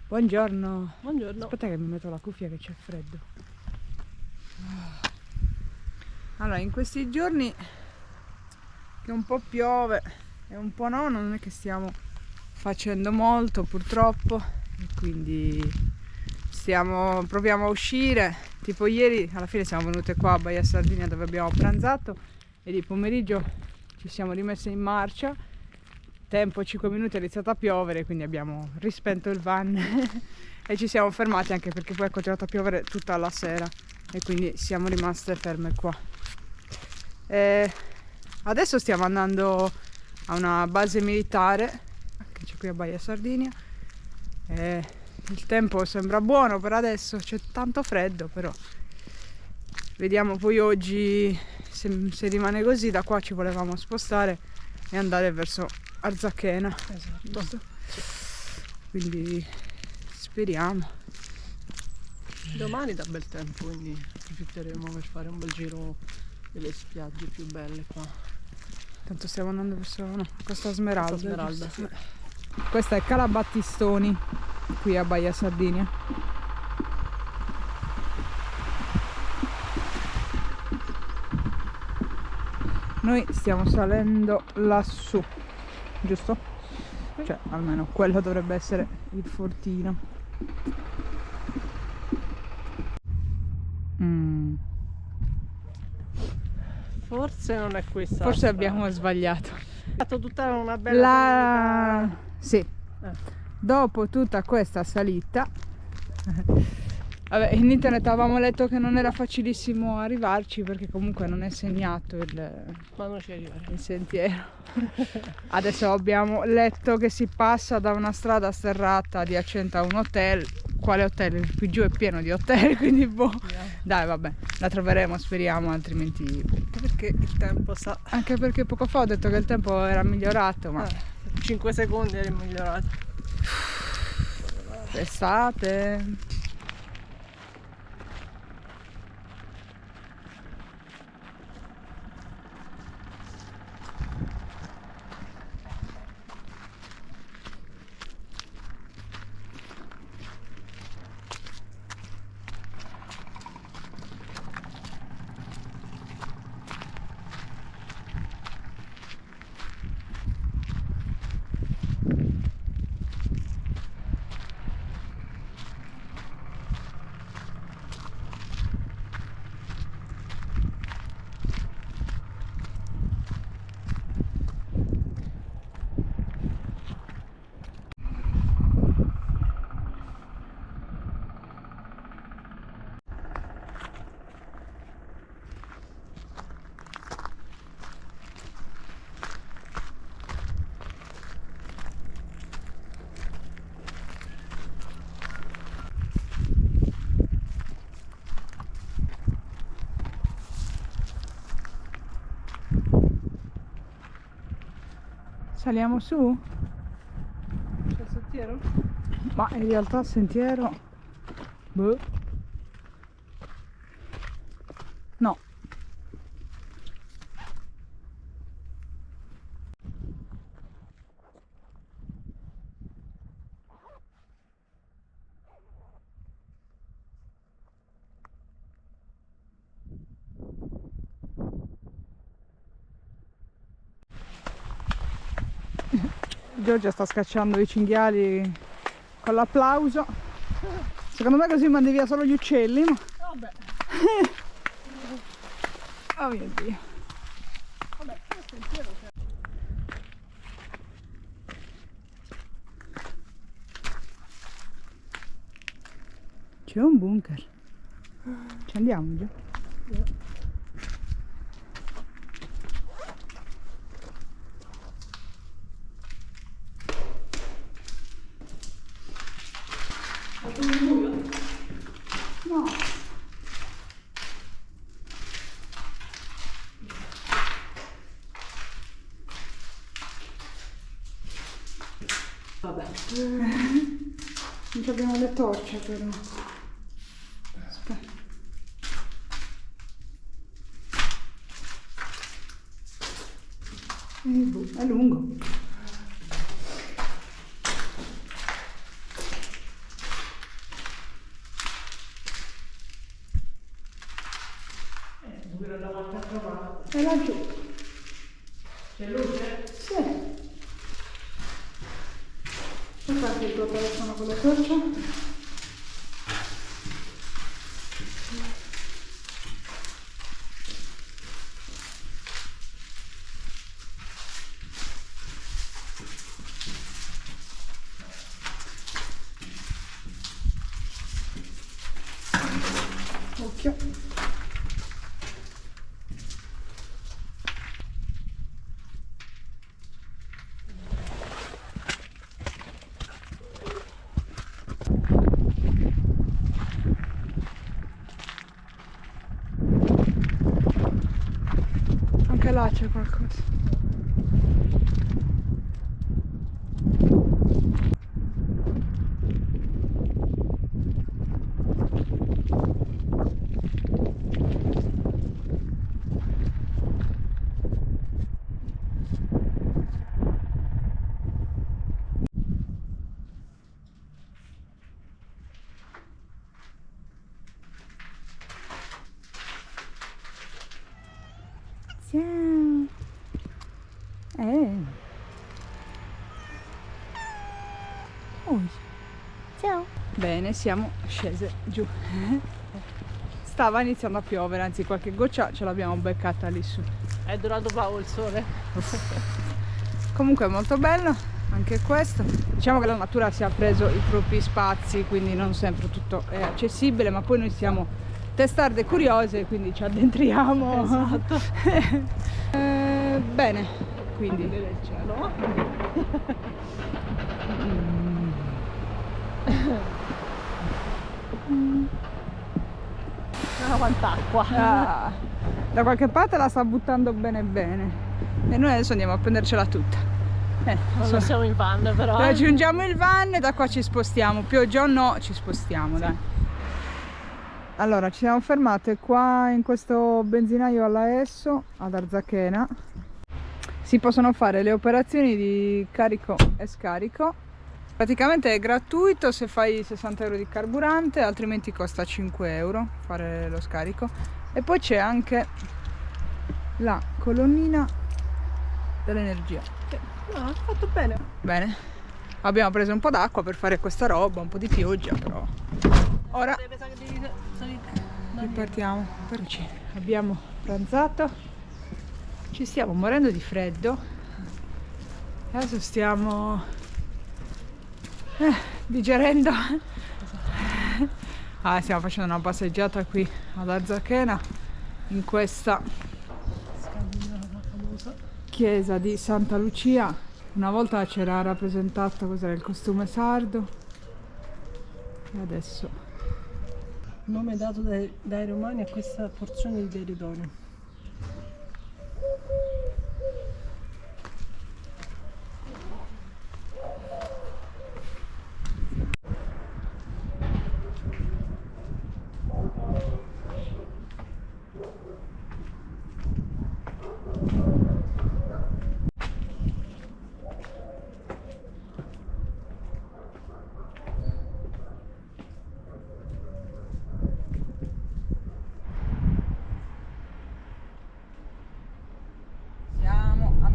Buongiorno. Buongiorno. Aspetta che mi metto la cuffia che c'è freddo. Allora, in questi giorni che un po' piove e un po' no, non è che stiamo facendo molto purtroppo, e quindi proviamo a uscire. Tipo ieri alla fine siamo venute qua a Baia Sardinia dove abbiamo pranzato e di pomeriggio ci siamo rimesse in marcia. Tempo 5 minuti è iniziato a piovere, quindi abbiamo rispento il van e ci siamo fermati, anche perché poi è continuato a piovere tutta la sera e quindi siamo rimaste ferme qua. Adesso stiamo andando a una base militare che c'è qui a Baia Sardinia. Il tempo sembra buono per adesso, c'è tanto freddo, però vediamo poi oggi se rimane così. Da qua ci volevamo spostare e andare verso Arzachena. Esatto. Quindi speriamo. Domani dà bel tempo, quindi approfitteremo per fare un bel giro delle spiagge più belle qua. Tanto stiamo andando verso Costa Smeralda. Costa Smeralda, giusto? sì. Questa è Cala Battistoni, qui a Baia Sardinia. Noi stiamo salendo lassù, giusto? Cioè, almeno quello dovrebbe essere il fortino. Forse non è questa. Forse abbiamo sbagliato. È fatto tutta una bella salita. Sì. Dopo tutta questa salita, vabbè, in internet avevamo letto che non era facilissimo arrivarci perché comunque non è segnato Quando ci arriveremo. il sentiero. Adesso abbiamo letto che si passa da una strada sterrata adiacente a un hotel. Quale hotel? Qui giù è pieno di hotel, quindi boh. Dai, vabbè, la troveremo, speriamo, altrimenti Perché il tempo sa. anche perché poco fa ho detto che il tempo era migliorato, ma 5 secondi è migliorato. estate. Saliamo su? C'è il sentiero? Ma in realtà il sentiero... boh. No. Giorgia sta scacciando i cinghiali con l'applauso. Secondo me così mandi via solo gli uccelli, ma... Vabbè. Oh mio Dio. Vabbè, questo è il sentiero. C'è un bunker. Ci andiamo già? No. Vabbè. Non abbiamo le torce però. Aspetta. È lungo. Quello da volta trovata. È laggiù. C'è luce? Sì. Puoi farti il tuo telefono con le torce? Occhio. Anche là c'è qualcosa. Ciao. Ciao. Bene, siamo scese giù. Stava iniziando a piovere, anzi qualche goccia ce l'abbiamo beccata lì su. È durato poco il sole. Comunque è molto bello anche questo. Diciamo che la natura si è preso i propri spazi, quindi non sempre tutto è accessibile, ma poi noi siamo testarde curiose, quindi ci addentriamo. Esatto. Bene, quindi Vedere il cielo. Ah, quanta acqua. ah, da qualche parte la sta buttando bene bene e noi adesso andiamo a prendercela tutta. Non siamo in van però. Raggiungiamo il van e da qua ci spostiamo, pioggia o no ci spostiamo, dai. Allora ci siamo fermate qua in questo benzinaio alla Esso ad Arzachena. Si possono fare le operazioni di carico e scarico. Praticamente è gratuito se fai 60 euro di carburante, altrimenti costa 5 euro fare lo scarico. E poi c'è anche la colonnina dell'energia. No, ha fatto bene. Bene, abbiamo preso un po' d'acqua per fare questa roba, un po' di pioggia, però ora ripartiamo. Perci abbiamo pranzato, ci stiamo morendo di freddo, adesso stiamo digerendo. Stiamo facendo una passeggiata qui ad Arzachena in questa chiesa di Santa Lucia. Una volta c'era rappresentato cos'era il costume sardo e adesso Nome dato dai romani a questa porzione di territorio.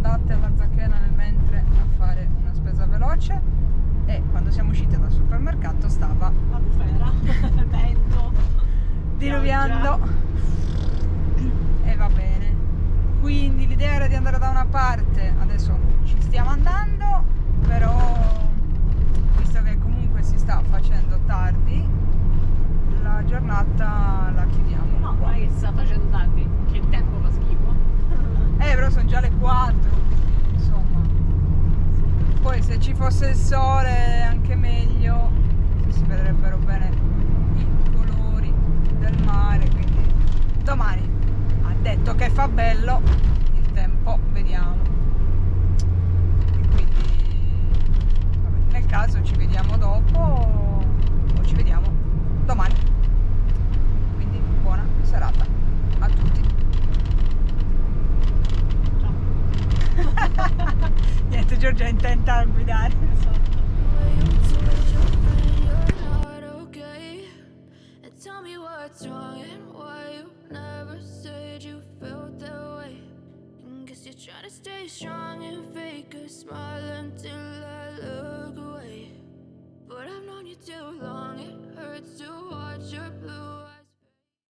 andate alla Zacchena nel mentre a fare una spesa veloce e quando siamo uscite dal supermercato stava La bufera, il vento, diluviando e va bene, quindi l'idea era di andare da una parte, adesso ci stiamo andando, però visto che comunque si sta facendo tardi la giornata la chiudiamo. No, non è che si sta facendo tardi, che il tempo fa schifo. Però sono già le 4, insomma. Poi se ci fosse il sole anche meglio, si vedrebbero bene i colori del mare, quindi domani ha detto che fa bello, il tempo vediamo. E quindi vabbè, nel caso ci vediamo dopo o ci vediamo domani. Quindi buona serata a tutti. Niente, Giorgia è intenta a guidare. Tell me what's wrong and why you never said you Try to stay strong and fake a smile until